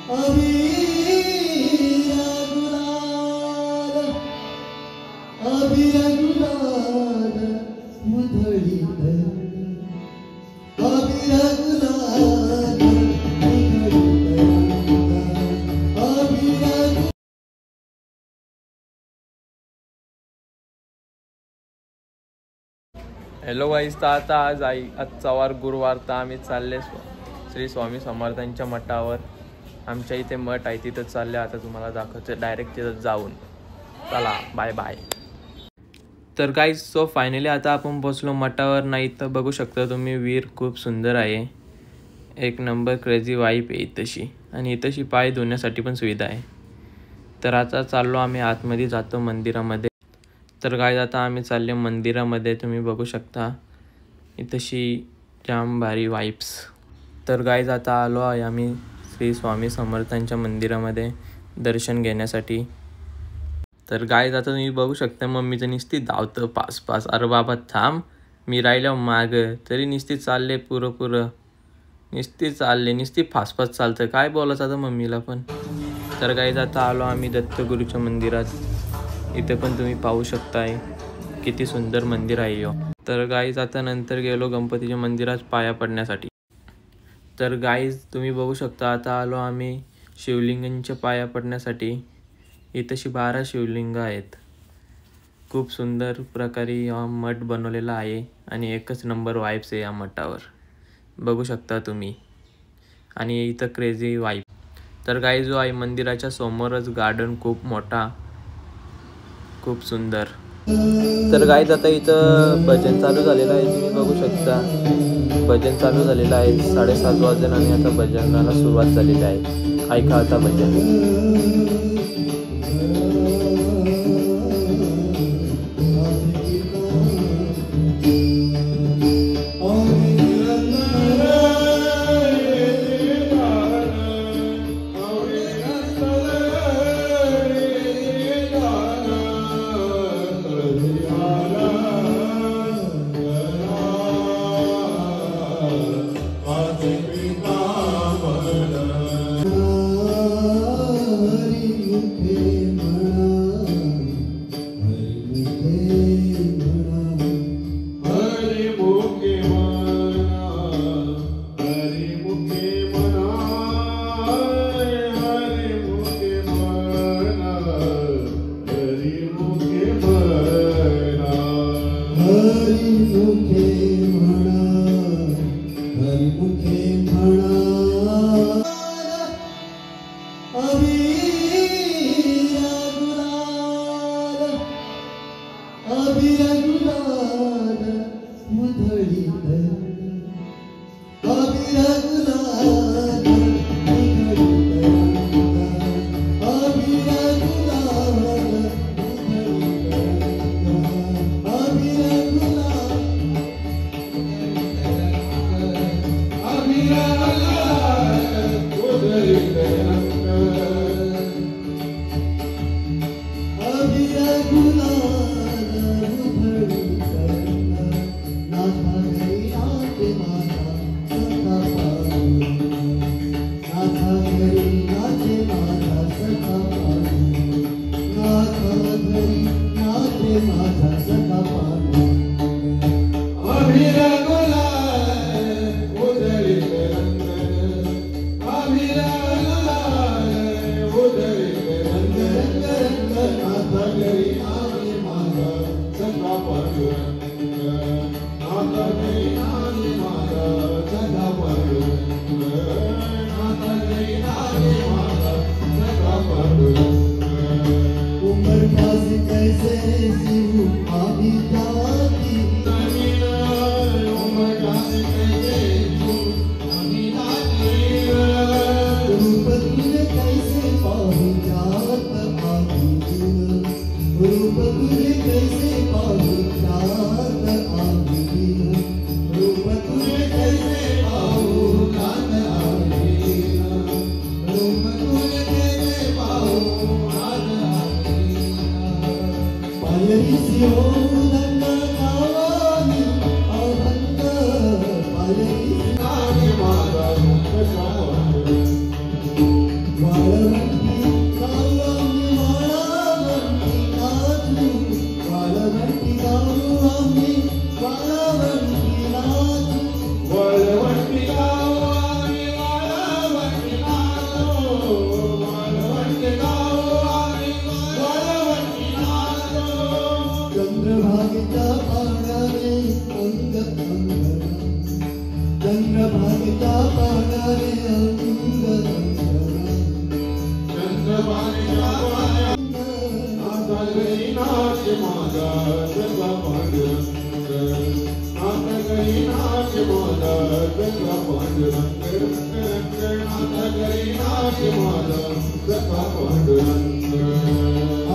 अबीरा गुलाल अबीरा गुलाल मुधळीत अबीरा गुलाल मुधळीत अबीरा. हॅलो गाईस, तर आता आज आजचा वार गुरुवार, तर आम्ही चालले श्री स्वामी समर्थांच्या मठावर. आमच्या इथे मठ आहे, तिथं चालले. आता तुम्हाला दाखवते डायरेक्ट तिथं जाऊन. चला बाय बाय. तर गाईस, सो फायनली आता आपण पोचलो मठावर. नाही तर बघू शकता तुम्ही, विहीर खूप सुंदर आहे. एक नंबर क्रेझी वाईब आहे इथंशी. आणि इथंशी पाय धुण्यासाठी पण सुविधा आहे. तर आता चाललो आम्ही आतमध्ये, जातो मंदिरामध्ये. तर गाईस, आता आम्ही चालले मंदिरामध्ये. तुम्ही बघू शकता इथंशी जाम भारी वाईब्स. तर गाईस, आता आलो आहे आम्ही श्री स्वामी समर्थांच्या मंदिरामध्ये दर्शन घेण्यासाठी. तर गाईस, आता तुम्ही बघू शकता मम्मीचं नुसती धावतं पास. अरे बाबा थांब, मी राहिलो मागं तरी नुसती चालले पुरं नुसती फास्ट चालतं. काय बोलायचं आता मम्मीला पण. तर गाईस, आता आलो आम्ही दत्तगुरूच्या मंदिरात. इथे पण तुम्ही पाहू शकताय किती सुंदर मंदिर आहे यो. तर गाईज, आता नंतर गेलो गणपतीच्या मंदिरात पाया पडण्यासाठी. तर गाईज, तुम्ही बघू शकता आता आलो आम्ही शिवलिंगांच्या पाया पडण्यासाठी. इथंशी 12 शिवलिंग आहेत. खूप सुंदर प्रकारे हा मठ बनवलेला आहे आणि एकच नंबर वाईब्स आहे या मठावर, बघू शकता तुम्ही. आणि इथं क्रेझी वाईब. तर गाईज, जो आहे मंदिराच्या समोरच गार्डन खूप मोठा, खूप सुंदर. तर गाईज, आता इथं भजन चालू झालेलं आहे. तुम्ही बघू शकता भजन चालू झालेलं आहे. 7:30 वाजून आणि आता भजनाला सुरुवात झालेली आहे. ऐका आता भजन. हरी मुखे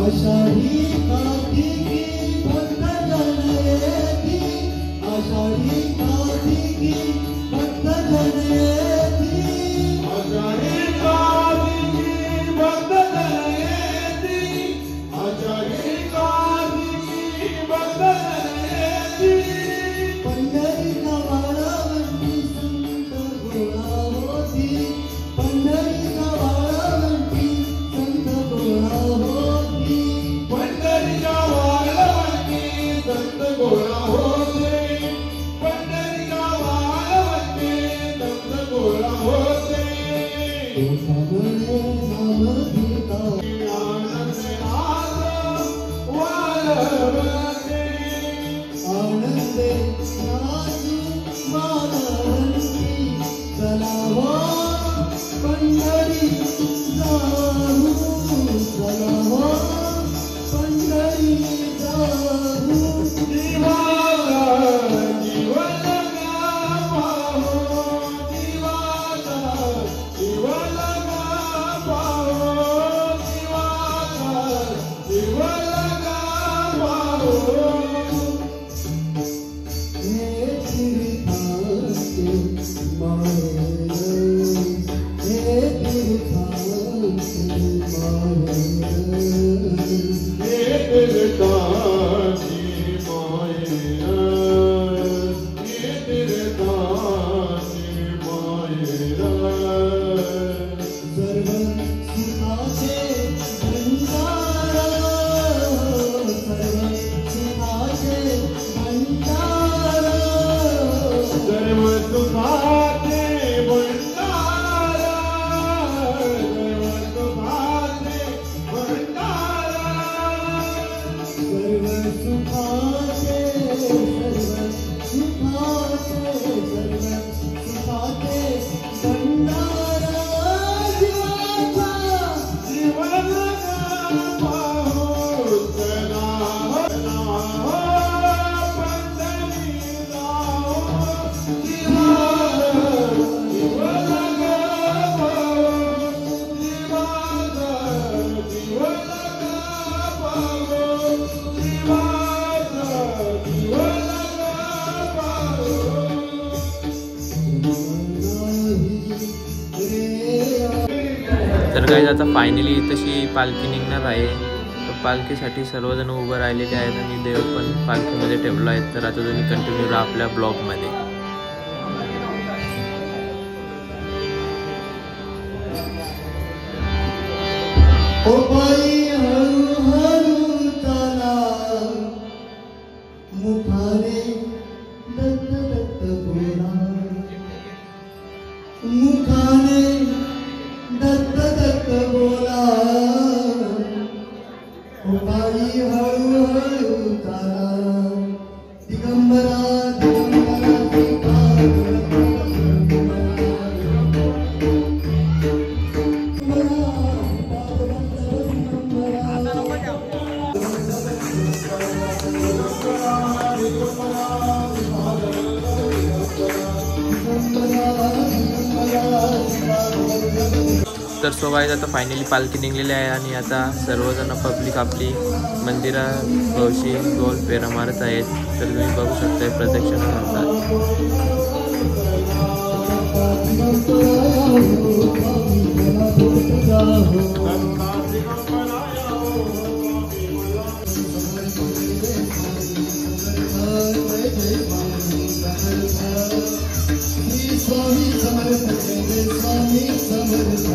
आषाढी कार्तिकी भक्त जन येती आषाढी कार्तिकी भक्त जन येती आषाढी कार्तिकी भक्त जन येती आषाढी कार्तिकी भक्त जन येती पंढरीच्या वाळावरती संत गोळा होती पंढरीच्या वाळावरती संत गोळा होती पंढरीच्या वाळवंती संत गोळा होते पंढरीच्या वाळवंती संत गोळा होते सगळे नाम घेता आनंदनाथ वाळवंती आनंदे नाचू वाळवंती चला हो पंढरी जाऊ चला हो पंढरी जाऊ दिवाला दिवाला पाहो दिवाला दिवाला पाहो दिवाला पाहो हे तीर्थाचे माहेर हे तीर्थाचे माहेर सर्व सुखाचे भंडारा सर्व सुखाचे भंडारा सर्व सुखाचे भंडारा सर्व सुखाचे भंडारा सर्व सुखाचे भंडारा जीवाचा जीवना पाहो चला हो पंढरी जाओ जीवना पाहो जीवना पाहो तर काही आता फायनली तशी पालखी निघणार आहे. तर पालखीसाठी सर्वजण उभं राहिलेले आहेत आणि देव पण पालखीमध्ये ठेवला आहे. तर आता तुम्ही कंटिन्यू राहा आपल्या ब्लॉगमध्ये. ओ बाई हळूहळू चाला मुखाने दत्त दत्त बोला मुखाने दत्त दत्त बोला ओ बाई हळूहळू चाला दिगंबरा दिगंबरा तर सो गाईज आता फायनली पालखी निघलेली आहे आणि आता सर्वजण पब्लिक आपली मंदिराभोवशी गोल फेरा मारत आहेत. तर तुम्ही बघू शकता प्रदक्षिणा करतात. स्वामी समर्थ स्वामी समर्थ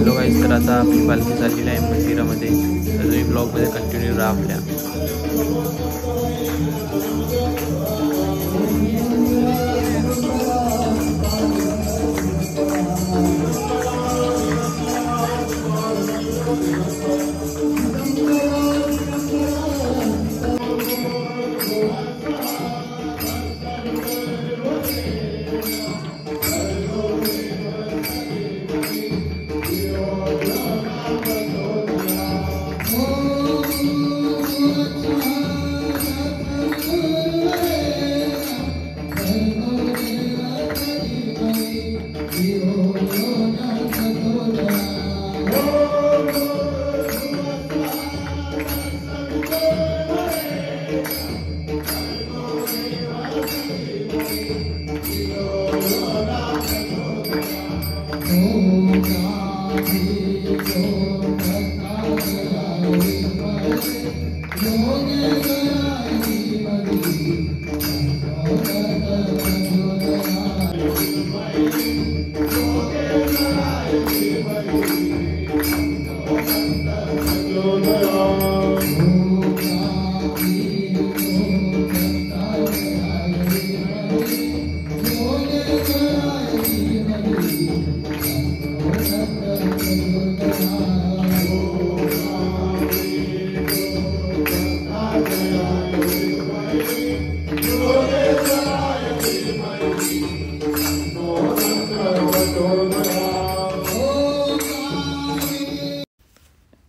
हॅलो गाईज, तर आता आपली पालखी चाललेली आहे मंदिरामध्ये. तर तुम्ही ब्लॉगमध्ये कंटिन्यू राहा आपल्या.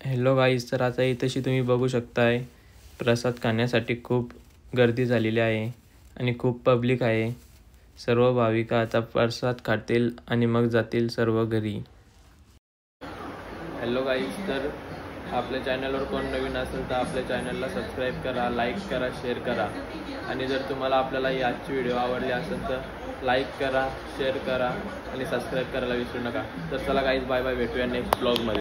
हॅलो गाईज, तर आता इथेशी तुम्ही बघू शकताय प्रसाद खाण्यासाठी खूप गर्दी झालेली आहे आणि खूप पब्लिक आहे. सर्व भाविक आता प्रसाद खातील आणि मग जातील सर्व घरी. हॅलो गाईज, तर आपल्या चॅनलवर कोण नवीन असेल तर आपल्या चॅनलला सबस्क्राईब करा, लाईक करा, शेअर करा. आणि जर तुम्हाला आपल्याला ही आजची व्हिडिओ आवडली असेल तर लाईक करा, शेअर करा आणि सबस्क्राईब करायला विसरू नका. तर चला गाईज, बाय बाय, भेटूया नेक्स्ट ब्लॉगमध्ये.